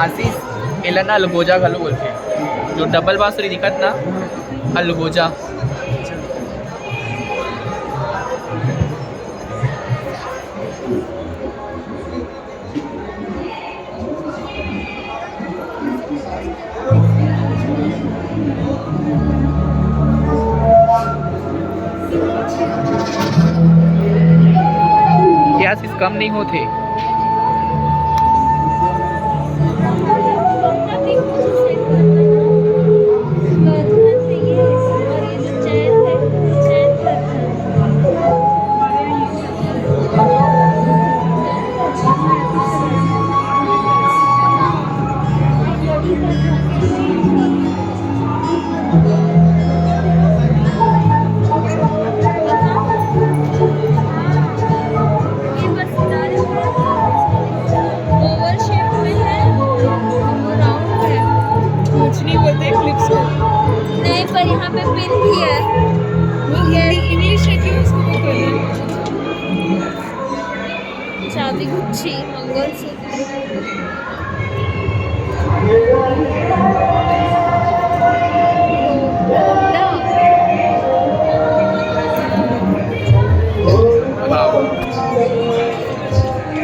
आशीष एला ना अलगोजा घालू बोलते, जो डबल बांसुरी दिखत ना अलगोजा। क्या चीज कम नहीं होते। नहीं, पर यहाँ पे पिन भी है। वो इंग्लिश है कि उसको चाबी गुच्छी मंगलसूत्र